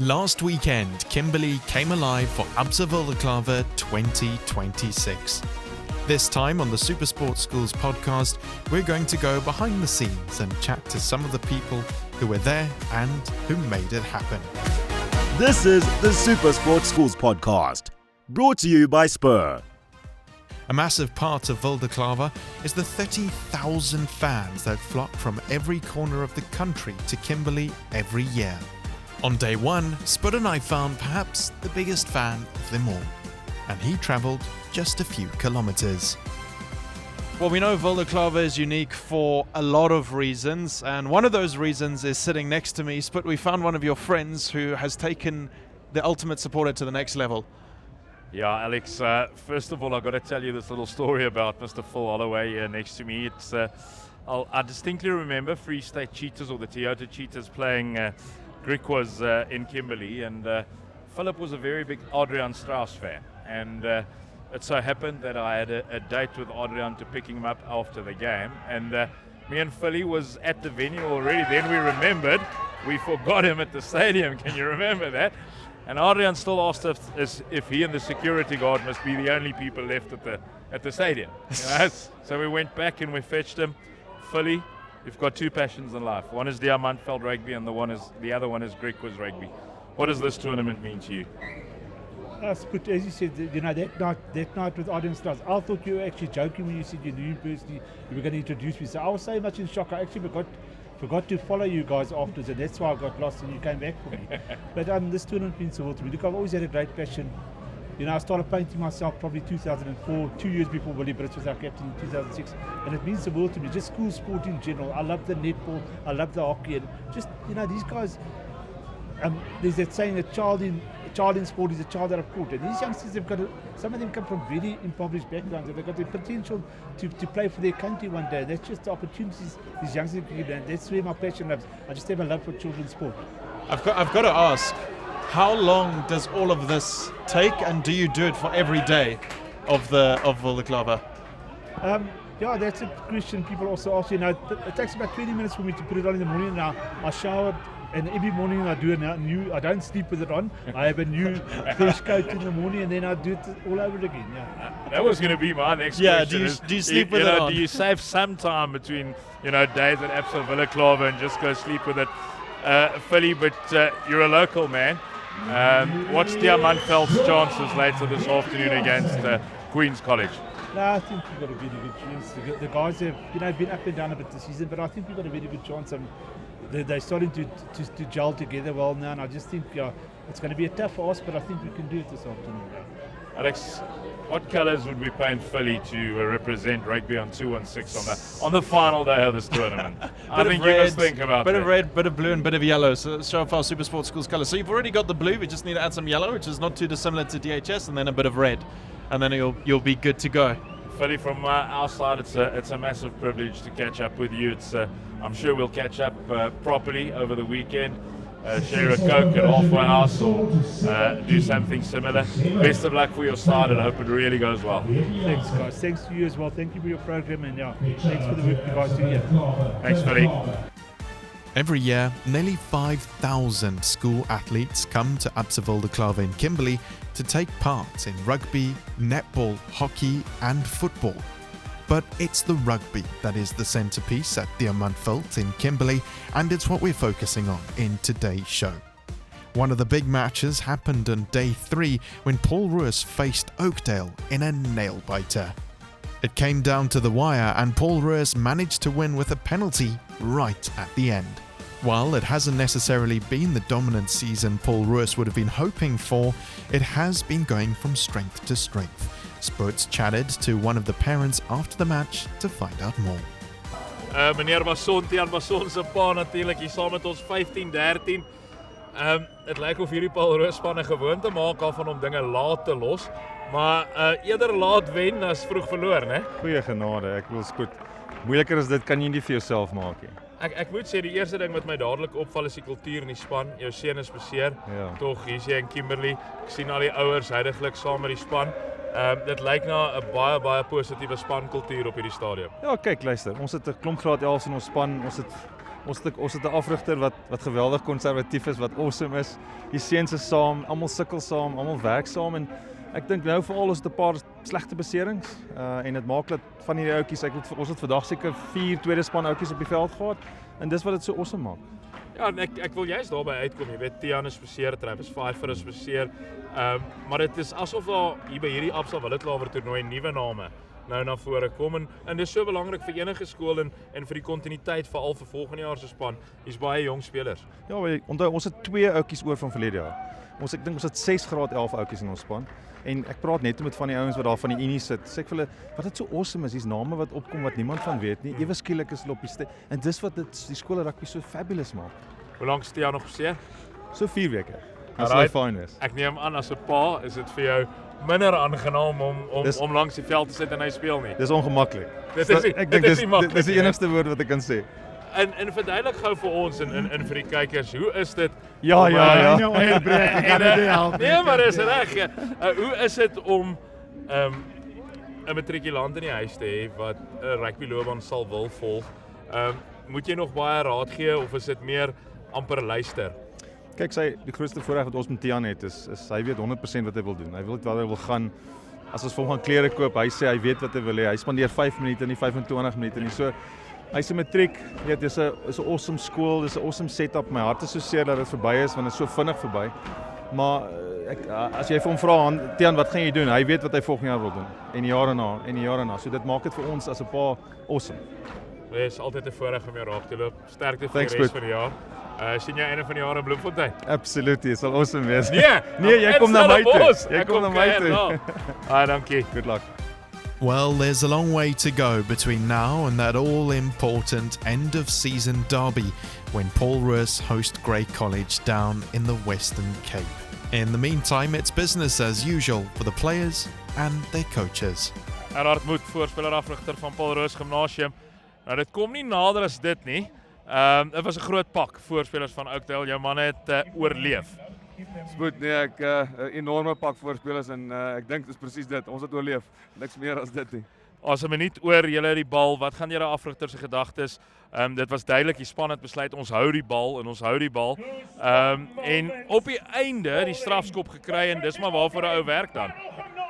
Last weekend, Kimberley came alive for Absa Volderklave 2026. This time on the Supersport Schools podcast, we're going to go behind the scenes and chat to some of the people who were there and who made it happen. This is the Supersport Schools podcast, brought to you by Spur. A massive part of Volderklave is the 30,000 fans that flock from every corner of the country to Kimberley every year. On day one, Spud and I found perhaps the biggest fan of them all, and he travelled just a few kilometres. Well, we know Volderklave is unique for a lot of reasons, and one of those reasons is sitting next to me. Spud, we found one of your friends who has taken the ultimate supporter to the next level. Yeah, Alex, first of all, I've got to tell you this little story about Mr. Phil Holloway here next to me. It's I distinctly remember Free State Cheetahs, or the Toyota Cheetahs, playing Griquas in Kimberley, and Philip was a very big Adrian Strauss fan, and it so happened that I had a date with Adrian to pick him up after the game, and me and Philly was at the venue already. Then we remembered we forgot him at the stadium. Can you remember that? And Adrian still asked us if he and the security guard must be the only people left at the stadium. You know? So we went back and we fetched him. Philly, we've got two passions in life. One is Diamantfeld rugby, and the other one is Griquas rugby. What does this tournament mean to you? As you said, you know, that night with Adrian Strauss, I thought you were actually joking when you said you knew him personally, you were going to introduce me. So I was so much in shock, I actually forgot to follow you guys afterwards, and that's why I got lost and you came back for me. But this tournament means the world to me. Look, I've always had a great passion. You know, I started painting myself probably 2004, 2 years before Willie Brits was our captain in 2006, and it means the world to me. Just school sport in general. I love the netball, I love the hockey, and just, you know, these guys. There's that saying, a child in sport is a child out of court, and these youngsters some of them come from very impoverished backgrounds, and they've got the potential to play for their country one day. That's just the opportunities these youngsters can get, and that's where my passion lives. I just have a love for children's sport. I've got to ask, how long does all of this take, and do you do it for every day of Volderklave? Yeah, that's a question people also ask. You know, it takes about 20 minutes for me to put it on in the morning, and I shower. And every morning I do I don't sleep with it on. I have a new fresh coat in the morning, and then I do it all over again. Yeah. That was going to be my next question. Do you sleep with it on? Do you save some time between days at Absa Volderklave and just go sleep with it, Philly? But you're a local man. What's Diamantveld's chances later this afternoon against Queen's College? No, I think we've got a very good chance. The guys have been up and down a bit this season, but I think we've got a very good chance. They're starting to gel together well now, and I just think it's going to be a tough ask, but I think we can do it this afternoon. Alex, what colours would we paint Philly to represent rugby on 216 on the final day of this tournament? I think you must think about that. Bit of red, bit of blue, and bit of yellow. So show off our Supersport Schools colours. So you've already got the blue. We just need to add some yellow, which is not too dissimilar to DHS, and then a bit of red, and then you'll be good to go. Philly, from our side, it's a massive privilege to catch up with you. I'm sure we'll catch up properly over the weekend, share a Coke at Halfway House, or do something similar. Best of luck for your side, and I hope it really goes well. Thanks, guys. Thanks to you as well. Thank you for your program, and thanks for the work you guys do here. Thanks, Philly. Every year, nearly 5,000 school athletes come to Absa Volderklave in Kimberley to take part in rugby, netball, hockey and football. But it's the rugby that is the centrepiece at Diamantveld's in Kimberley, and it's what we're focusing on in today's show. One of the big matches happened on day 3 when Paul Roos faced Oakdale in a nail-biter. It came down to the wire, and Paul Roos managed to win with a penalty right at the end. While it hasn't necessarily been the dominant season Paul Roos would have been hoping for, it has been going from strength to strength. Spurts chatted to one of the parents after the match to find out more. Meneer Mason, Tiaan Mason se pa natuurlik hier saam met ons 15-13. Dit lyk of hierdie Paul Roos span 'n gewoonte maak af om dinge laat te los, maar eerder laat wen as vroeg verloor, né? Goeie genade, ek wil spoed. Moeiliker as dit kan jy nie vir jouself maak nie. Ek moet sê, die eerste ding wat my dadelik opval is die kultuur in die span. Jou seun is beseer, tog hier is jy in Kimberley. Ek sien al die ouers heidaglik saam met die span. Dit lyk na 'n baie positiewe spankultuur op hierdie stadium. Ja, kyk, luister, ons het 'n klomp graad 11's in ons span. Ons het Ons het 'n afrigter wat geweldig konservatief is, wat awesome is. Die seuns is saam, almal sukkel saam, almal werk saam en ek dink nou veral ons het 'n paar slegte beserings en dit maak dat van hierdie ouetjies, ons het vandag seker 4 tweede span ouetjies op die veld gehad en dis wat dit so awesome maak. Ja, en ek wil juist daarby uitkom. Jy weet, Tiaan is beseer, Travis Pfeiffer is beseer. Maar dit is asof daar hier by hierdie Absa Willeklawer toernooi nuwe name nou na vore kom en dis so belangrik vir enige skool en vir die kontinuïteit veral vir volgende jaar se span. Hier's baie jong spelers. Ja, onthou ons het 2 ouetjies oor van verlede jaar. Ek dink ons het 6 graad 11 ouetjies in ons span. En ek praat net met van die ouens wat daar van die Unie sit. Sê ek vir hulle, wat dit so awesome is, hier's name wat opkom wat niemand van weet nie. Ewe skielik is hulle op die en dis wat die skool rugby so fabulous maak. Hoe lank is jy nog beseer? So 4 weke. As hy fine is. Ek neem aan as 'n pa is dit vir jou minder aangenaam om langs die veld te sit en hy speel nie. Dis ongemaklik. Ek dink dis die enigste woord wat ek kan sê. En verduidelik gou vir ons en vir die kykers, hoe is dit? Ja. Ek kan dit help. Nee, maar is reg. Hoe is dit om 'n matrikulant in die huis te hê wat 'n rugbyloopbaan sal wil volg? Moet jy nog baie raad gee of is dit meer amper luister? Kyk, die grootste voordeel wat ons met Tiaan het is hy weet 100% wat hy wil doen. Hy weet waar hy wil gaan. As ons vir hom gaan klere koop, hy sê hy weet wat hy wil hê. Hy spandeer 5 minute nie 25 minute nie. So hy's 'n matriek, weet dis 'n awesome skool, dis 'n awesome setup. My hart is so seer dat dit verby is want dit is so vinnig verby. Maar as jy vir hom vra, Tiaan, wat gaan jy doen? Hy weet wat hy volgende jaar wil doen en die jare na. So dit maak dit vir ons as 'n pa awesome. Dit is altyd 'n voorreg om jou raak te loop. Sterkte vir die res van die jaar. Sien jy einde van die jaar in Bloemfontein? Absoluut, dit sal awesome wees. Nee, jy kom na my toe. Jy kom na my toe. Dankie. Good luck. Well, there's a long way to go between now and that all-important end-of-season derby when Paul Roos host Grey College down in the Western Cape. In the meantime, it's business as usual for the players and their coaches. Gerard Moed, voorspelerafrigter van Paul Roos Gimnasium. Nou, dit kom nie nader as dit nie. Dit was 'n groot pak voorspelers van Oakdale. Jou manne het oorleef. Spoed, nee, 'n enorme pak voorspelers en ek dink dit is presies dit. Ons het oorleef. Niks meer as dit nie. As 'n minuut oor julle die bal, wat gaan julle afrigter se gedagtes? Dit was duidelik, die span het besluit ons hou die bal en ons hou die bal. En op die einde die strafskop gekry en dis maar waarvoor 'n ou werk dan.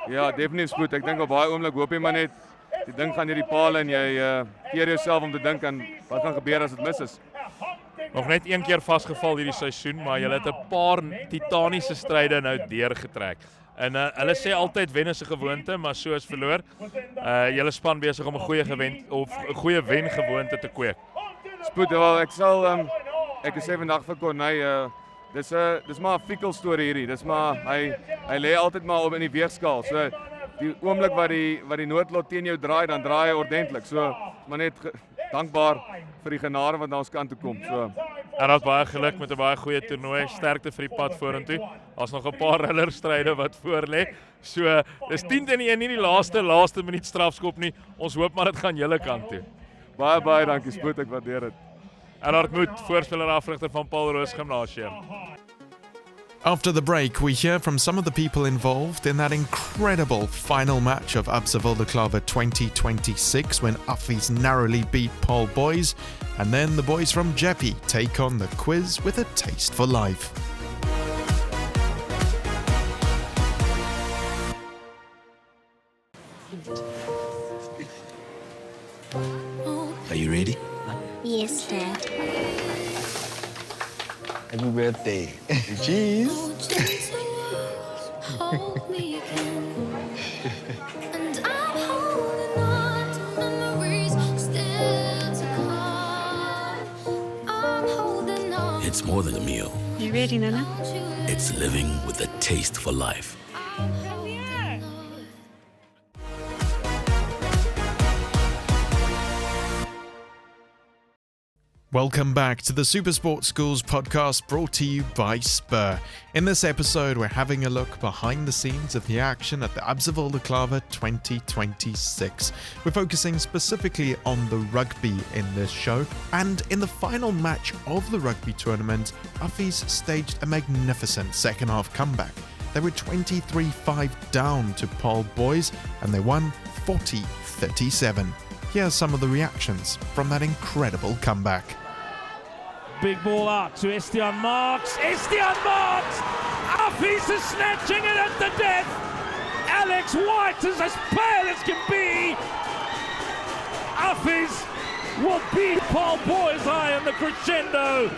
Ja, definitief Spoed. Ek dink op baie oomblik hoop jy maar net die ding gaan hierdie paal en jy keer jouself om te dink aan wat gaan gebeur as dit mis is. Nog net een keer vasgeval hierdie seisoen, maar julle het 'n paar titaniese stryde nou deurgetrek. En hulle sê altyd wen is 'n gewoonte, maar so is verloor. Julle span besig om 'n goeie wengewoonte te kweek. Spoed, wel ek sê vandag vir Corneille, dis maar 'n fikkel storie hierdie. Dis maar hy lê altyd maar op in die weegskaal. So die oomblik wat die noodlot teen jou draai, dan draai hy ordentlik. So maar net dankbaar vir die genade wat na ons kant toe kom. So En dat baie geluk met 'n baie goeie toernooi. Sterkte vir die pad vorentoe. Daar's nog 'n paar rillerstryde wat voor lê. So dis 10-1 nie die laaste minuut strafskop nie. Ons hoop maar dit gaan julle kant toe. Baie dankie Spoed, ek waardeer dit. Gerard Moed, voorspelerafrigter van Paul Roos Gimnasium. After the break, we hear from some of the people involved in that incredible final match of Absa Willeklawer 2026 when Uffies narrowly beat Paul Boys, and then the boys from Jeppe take on the quiz with a taste for life. Are you ready? Yes, Dad. Happy birthday. Cheese. Hold me again. And I'm holding on to memories still to come. I'm holding on. It's more than a meal. You ready, Nana? It's living with a taste for life. Welcome back to the Supersport Schools podcast brought to you by Spur. In this episode, we're having a look behind the scenes of the action at the Absa Willeklawer 2026. We're focusing specifically on the rugby in this show, and in the final match of the rugby tournament, Uffies staged a magnificent second half comeback. They were 23-5 down to Paul Boys, and they won 40-37. Here are some of the reactions from that incredible comeback. Big ball out to Estian Marks. Estian Marks! Affies is snatching it at the death. Alex White is as pale as can be. Affies will beat Paul Boyeseye in the crescendo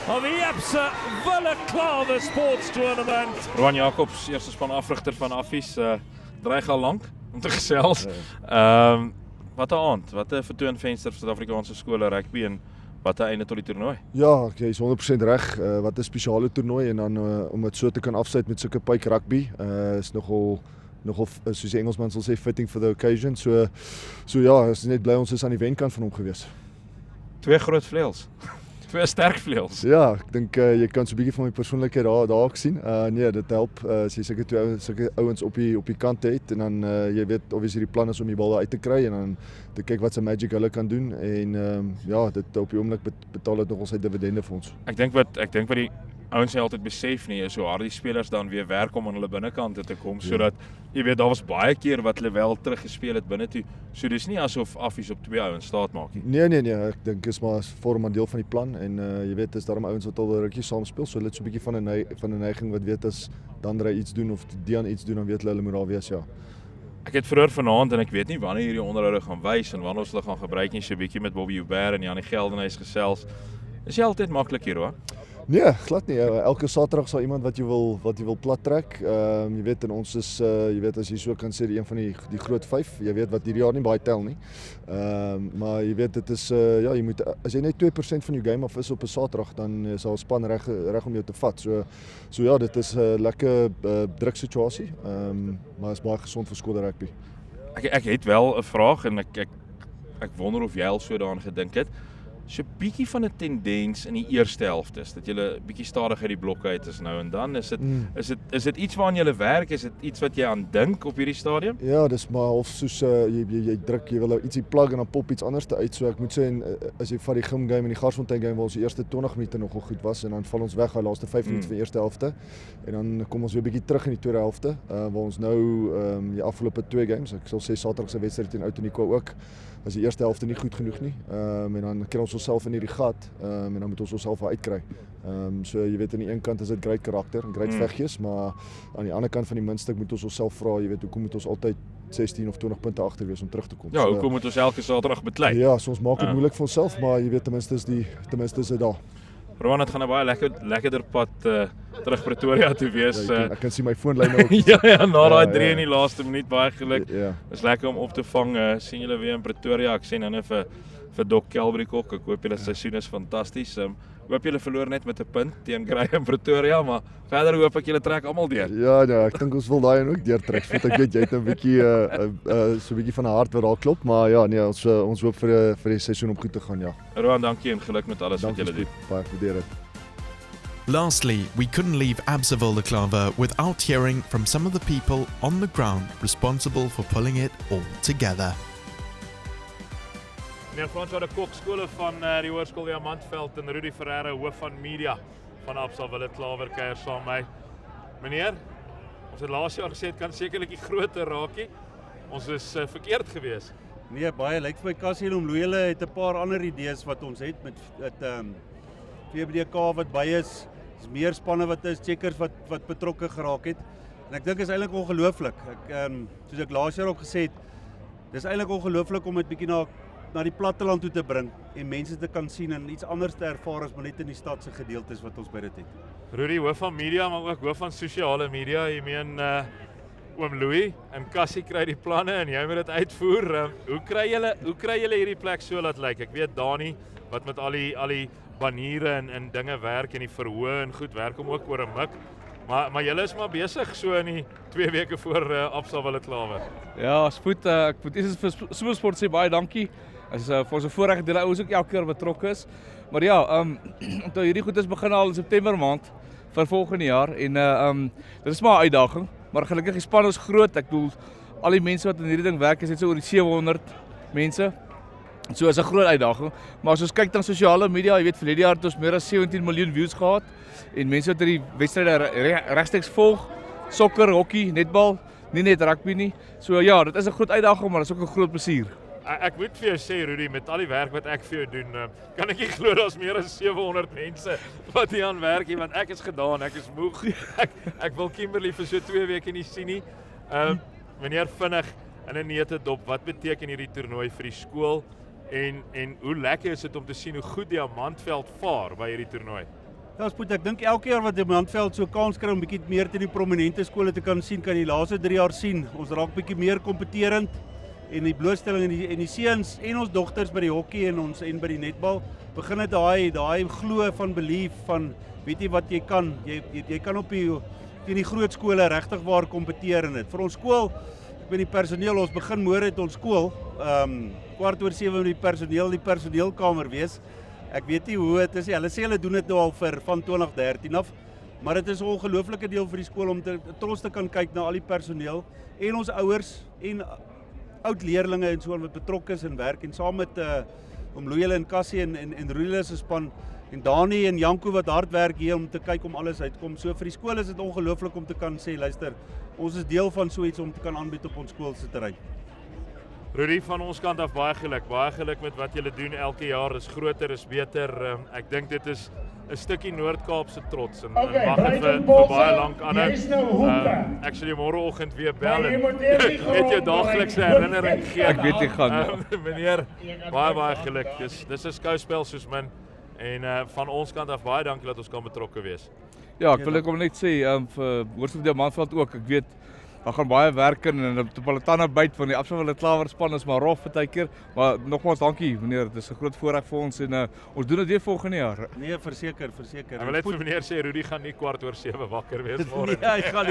of the Absa Villa Clave Sports Tournament. Rowan Jacobs, eerste span afrigter van Affies, dreig al lank om te gesels. Wat 'n aand, wat 'n vertoonvenster vir Suid-Afrikaanse skole rugby en wat 'n einde tot die toernooi. Ja, jy is 100% reg. Wat 'n spesiale toernooi en dan om dit so te kan afsluit met sulke pyke rugby, is nogal soos die Engelsman sal sê fitting for the occasion. So ja, is net bly ons is aan die wenkant van hom gewees. 2 groot vleuels. 2 sterk vleuels. Ja, ek dink jy kan so 'n bietjie van my persoonlikheid daar ook sien. Nee, dit help as jy sulke ouens op die kant het en dan jy weet obviously die plan is om die bal uit te kry en dan te kyk wat se magic hulle kan doen en ja, dit op die oomblik betaal dit nog sy dividende vir ons. Ek dink wat die ouens nie altyd besef nie is hoe hard die spelers dan weer werk om aan hulle binnekante te kom, sodat jy weet daar was baie keer wat hulle wel teruggespeel het binne toe. So dis nie asof Affies op 2 ouens staat maak nie. Nee, ek dink is maar vorm 'n deel van die plan en jy weet is daarom ouens wat al 'n rukkie saam speel, so hulle het so 'n bietjie van 'n neiging wat weet as Dandre iets doen of Dean iets doen, dan weet hulle moet daar wees, ja. Ek het vroeër vanaand en ek weet nie wanneer hierdie onderhoude gaan wys en wanneer ons hulle gaan gebruik nie, so 'n bietjie met Bobby Hubert en Janie Geldenhuys gesels. Is jy altyd maklik hier, hoor? Nee, glad nie. Elke Saterdag sal iemand wat jy wil plat trek. Jy weet en ons is jy weet as jy so kan sê een van die groot 5. Jy weet wat hierdie jaar nie baie tel nie. Maar jy weet dit is ja, jy moet as jy net 2% van jou game af is op 'n Saterdag dan is al span reg om jou te vat. So ja, dit is 'n lekker druk situasie. Maar is baie gesond vir skole rugby. Ek het wel 'n vraag en ek wonder of jy al so daaraan gedink het. So 'n bietjie van 'n tendens in die eerste helfte is dat jy bietjie stadiger die blokke uit is nou en dan is dit iets waaraan jy werk, is dit iets wat jy aan dink op hierdie stadium? Ja, dis maar half soos jy druk, jy wil ietsie plug en dan pop iets anders te uit. So ek moet sê as jy vat die Gim game en die Garsfontein game waar ons die eerste 20 minute nogal goed was en dan val ons weg daai laaste 5 minute van die eerste helfte en dan kom ons weer bietjie terug in die tweede helfte waar ons nou die afgelope 2 games, ek sal sê Saterdag se wedstryd teen Outeniqua ook as die eerste helfte nie goed genoeg nie. En dan kry ons onsself in hierdie gat en dan moet ons onsself uitkry. So jy weet aan die een kant is dit great karakter en great veggies, maar aan die ander kant van die muntstuk moet ons onsself vra, jy weet hoekom moet ons altyd 16 of 20 punte agter wees om terug te kom. Ja, hoekom moet ons elke Saterdag beklei? Ja, so ons maak dit moeilik vir onsself, maar jy weet ten minste is dit daar. Rowan, het gaan 'n baie lekkerder pad terug Pretoria toe wees. Ja, ek kan sien my foon lyn nou op. ja, na daai 3 in die laaste minuut, baie geluk. Ja. Is lekker om op te vang. Sien julle weer in Pretoria. Ek sien nou vir Doc Kelbrick ook. Ek hoop julle seisoen is fantasties. Hoop julle verloor net met 'n punt teen Grey in Pretoria, maar verder hoop ek julle trek almal deur. Ja, nee, ek dink ons wil daai ook deurtrek. Want ek weet jy het 'n bietjie so 'n bietjie van 'n hart wat daar klop, maar ja, nee, ons hoop vir die seisoen om goed te gaan, ja. Rowan, dankie en geluk met alles wat julle doen. Baie waardeer dit. Lastly, we couldn't leave Absa Villa Clave without hearing from some of the people on the ground responsible for pulling it all together. Meneer François de Kok, skole van die Hoërskool Diamantveld en Rudy Ferreira, hoof van media van Absa Villa Clave kuier saam met my. Meneer, ons het laas jaar gesê dit kan sekerlik die groter raakie. Ons is verkeerd geweest. Nee, baie lyk vir my Cassie en Omloele het 'n paar ander idees wat ons het met VBDK wat by is meer spanne wat is, checkers wat betrokke geraak het. En ek dink is eintlik ongelooflik. Soos ek laas jaar ook gesê het, dis eintlik ongelooflik om dit bietjie na die platteland toe te bring en mense te kan sien en iets anders te ervaar as maar net in die stad se gedeeltes wat ons by dit het. Rudy, hoof van media, maar ook hoof van sosiale media. Jy meen oom Louis en Cassie kry die planne en jy moet dit uitvoer. Hoe kry julle hierdie plek so laat lyk? Ek weet Dani wat met al die baniere en dinge werk en die verhoë en goed werk om ook oor 'n mik. Maar julle is maar besig so in die 2 weke voor Absa Villa Clave. Ja, spoed. Ek moet eers vir SuperSport sê baie dankie. As vir ons 'n voorreg dat ouens ook elke keer betrokke is. Maar ja, onthou hierdie goed is begin al in September maand vir volgende jaar en dit is maar 'n uitdaging, maar gelukkig die span is groot. Ek bedoel al die mense wat in hierdie ding werk is net so oor die 700 mense. So is 'n groot uitdaging, maar as ons kyk dan sosiale media, jy weet verlede jaar het ons meer as 17 miljoen views gehad en mense wat hierdie wedstryde regstreeks volg, sokker, hokkie, netbal, nie net rugby nie. So ja, dit is 'n groot uitdaging, maar dit is ook 'n groot plesier. Ek moet vir jou sê Rudy, met al die werk wat ek vir jou doen, kan ek nie glo daar's meer as 700 mense wat hier aan werk nie, want ek is gedaan, ek is moeg. Ek wil Kimberley vir so 2 weke nie sien nie. Meneer vinnig in 'n neutedop, wat beteken hierdie toernooi vir die skool en hoe lekker is dit om te sien hoe goed Diamantveld vaar by hierdie toernooi? Ja, Spoed, ek dink elke jaar wat Diamantveld so kans kry om bietjie meer teen die prominente skole te kan sien, kan die laaste 3 jaar sien. Ons raak bietjie meer kompeterend en die blootstelling en die seuns en ons dogters by die hokkie en by die netbal begin dit daai glo van belief van weet jy wat jy kan. Jy kan op teen die groot skole regtig waar kompeteer in dit. Vir ons skool, ek weet die personeel, ons begin môre het ons skool, 6:15 met die personeelkamer wees. Ek weet nie hoe dit is nie. Hulle sê hulle doen dit nou al van 2013 af, maar dit is 'n ongelooflike deel vir die skool om trots te kan kyk na al die personeel en ons ouers en oud leerlinge en so wat betrokke is in werk en saam met om Louie en Cassie en Ruile se span en Dani en Janko wat hard werk hier om te kyk om alles uitkom. So vir die skool is dit ongelooflik om te kan sê, luister, ons is deel van so iets om te kan aanbied op ons skool se terrein. Rudy, van ons kant af baie geluk met wat julle doen elke jaar, is groter, is beter. Ek dink dit is 'n stukkie Noord-Kaapse trots en mag dit vir baie lank aanhou. Ek sal jou môreoggend weer bel en net jou daaglikse herinnering gee. Ek weet jy gaan. Meneer, baie geluk. Dis 'n skouspel soos min en van ons kant af baie dankie dat ons kan betrokke wees. Ja, ek wil ek net sê vir Hoërskool Diamantveld ook. Ek weet daar gaan baie werk in en op hulle tande byt van die Absalom Klawerspan is maar rof partykeer, maar nogmaals dankie meneer, dit is 'n groot voorreg vir ons en ons doen dit weer volgende jaar. Nee, verseker. Ek wil net vir meneer sê Rudy gaan nie 7:15 wakker wees môre. Nee, hy gaan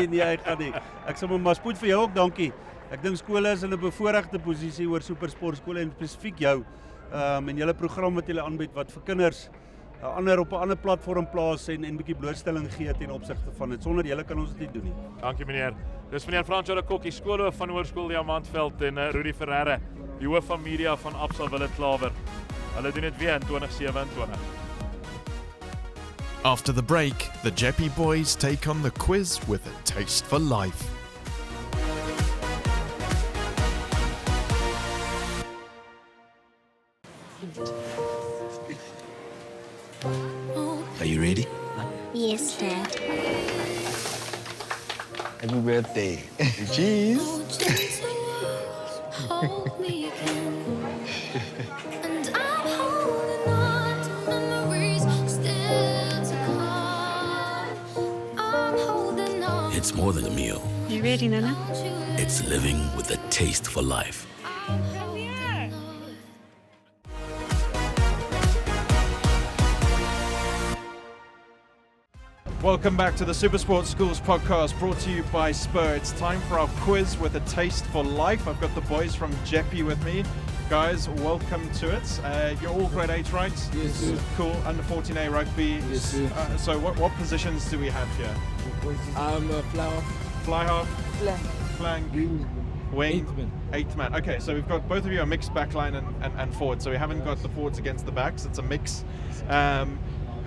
nie. Ek sê maar Spoed vir jou ook dankie. Ek dink skole is in 'n bevoordeelde posisie oor supersportskole en spesifiek jou en julle program wat julle aanbied wat vir kinders op 'n ander platform plaas en bietjie blootstelling gee ten opsigte van dit. Sonder julle kan ons dit nie doen nie. Dankie meneer. Dis meneer Franco de Kokkie, skoolhoof van Hoërskool Diamantveld en Rudy Ferreira, die hoof van media van Absa Wille Klawer. Hulle doen dit weer in 2027. After the break, the Jeppy boys take on the quiz with a taste for life. Are you ready? Yes, Dad. Happy birthday. Cheese. Hold me again. And I'm holding on to memories still to come. I'm holding on. It's more than a meal. You ready, Nana? It's living with a taste for life. Welcome back to the Supersport Schools podcast brought to you by Spur. It's time for our quiz with a taste for life. I've got the boys from Jeppy with me. Guys, welcome to it. You're all grade 8, right? Yes, sir. Cool. Under 14A rugby. Yes, sir. So what positions do we have here? I'm a Fly half. Flank. Wing. 8th man. Okay, so we've got both of you a mixed backline and forward. So we haven't got the forwards against the backs. It's a mix.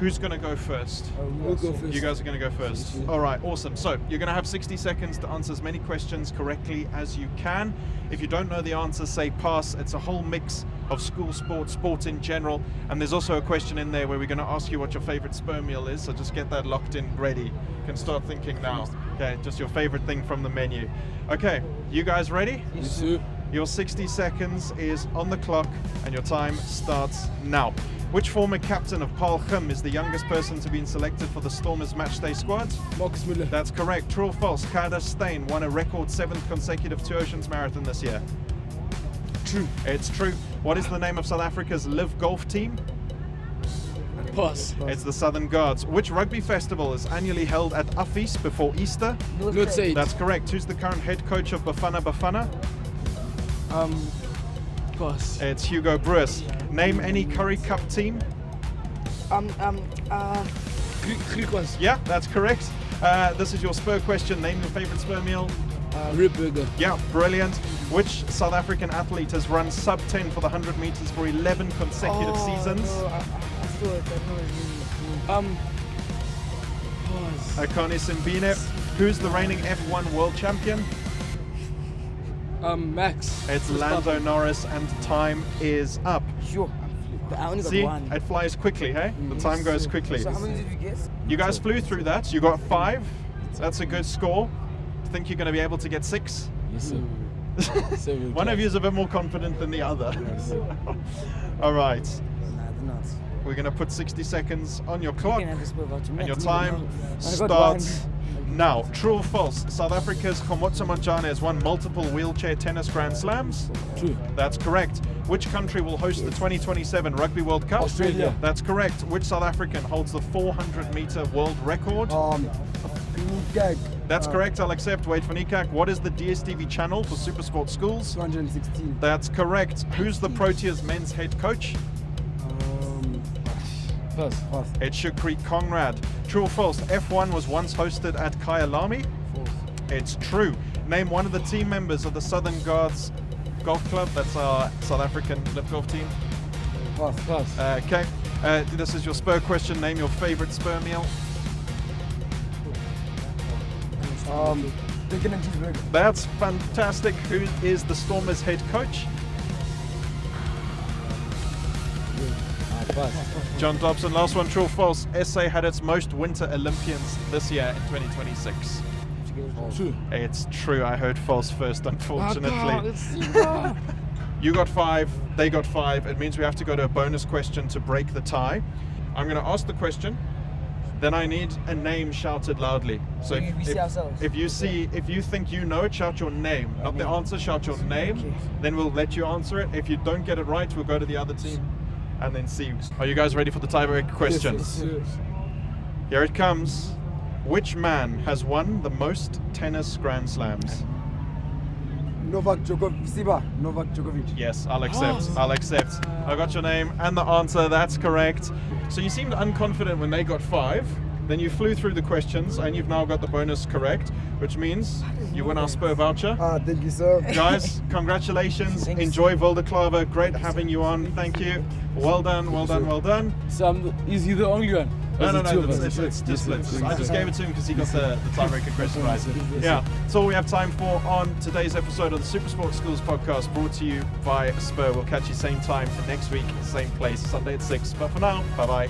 Who's going to go first? We'll go first. You guys are going to go first. All right, awesome. So you're going to have 60 seconds to answer as many questions correctly as you can. If you don't know the answer, say pass. It's a whole mix of school sport in general. And there's also a question in there where we're going to ask you what your favorite Spur meal is. So just get that locked in ready. You can start thinking now. Okay, just your favorite thing from the menu. Okay, you guys ready? Yes, sir. Your 60 seconds is on the clock and your time starts now. Which former captain of Paul Gym is the youngest person to be selected for the Stormers matchday squad? Marcus Müller. That's correct. True or false? Kada Steyn won a record 7th consecutive Two Oceans Marathon this year. True. It's true. What is the name of South Africa's Live Golf team? Pass. It's the Southern Guards. Which rugby festival is annually held at Affies before Easter? Noordside. That's correct. Who's the current head coach of Bafana Bafana? Pass. It's Hugo Broos. Name any Curry Cup team. Greek ones. Yeah, that's correct. This is your Spur question. Name your favorite Spur meal. Rib burger. Yeah, brilliant. Which South African athlete has run sub 10 for the 100 meters for 11 consecutive seasons? No, I thought I know his name. Akani Simbine. Who's the reigning F1 world champion? Max. It's Lando Norris, and time is up. Sure. I only got See, one. it flies quickly, hey? The time goes quickly. So how many did you guess? You guys flew through that. You got 5. That's a good score. Think you're going to be able to get 6? Yes, sir. One of you is a bit more confident than the other. All right. We're going to put 60 seconds on your clock, and your time starts now. True or false? South Africa's Khomotso Montjane has won multiple wheelchair tennis Grand Slams. True. That's correct. Which country will host the 2027 Rugby World Cup? Australia. That's correct. Which South African holds the 400-meter world record? That's correct. I'll accept. Wait for Nikak. What is the DSTV channel for SuperSport Schools? 216. That's correct. Who's the Proteas men's head coach? Pass. It's Shukri Conrad. True or false? F1 was once hosted at Kyalami? False. It's true. Name one of the team members of the Southern Guards Golf Club. That's our South African lift golf team. Pass. Okay. This is your Spur question. Name your favorite Spur meal. Bacon and cheeseburger. That's fantastic. Who is the Stormers head coach? Pass. John Dobson. Last one. True or false? SA had its most Winter Olympians this year in 2026. True. It's true. I heard false first, unfortunately. It's You got 5, they got 5. It means we have to go to a bonus question to break the tie. I'm going to ask the question, then I need a name shouted loudly. So we see ourselves. if you think you know it, shout your name. Not the answer, shout your name. Okay. Then we'll let you answer it. If you don't get it right, we'll go to the other team and then see. Are you guys ready for the tiebreak question? Yes. Here it comes. Which man has won the most tennis Grand Slams? Novak Djokovic. Yes, I'll accept. I'll accept. I got your name and the answer. That's correct. So you seemed unconfident when they got 5. Then you flew through the questions and you've now got the bonus correct, which means you win our Spur voucher. Thank you, sir. Guys, congratulations. Enjoy Wilderklaver. Great having you on. Thank you. Well done, well done, well done. So is he the only one? No, it's just split. I just gave it to him because he got the tiebreaker question right. Yeah, that's all we have time for on today's episode of the SuperSport Schools podcast, brought to you by Spur. We'll catch you same time next week, same place, Sunday at 6. But for now, bye-bye.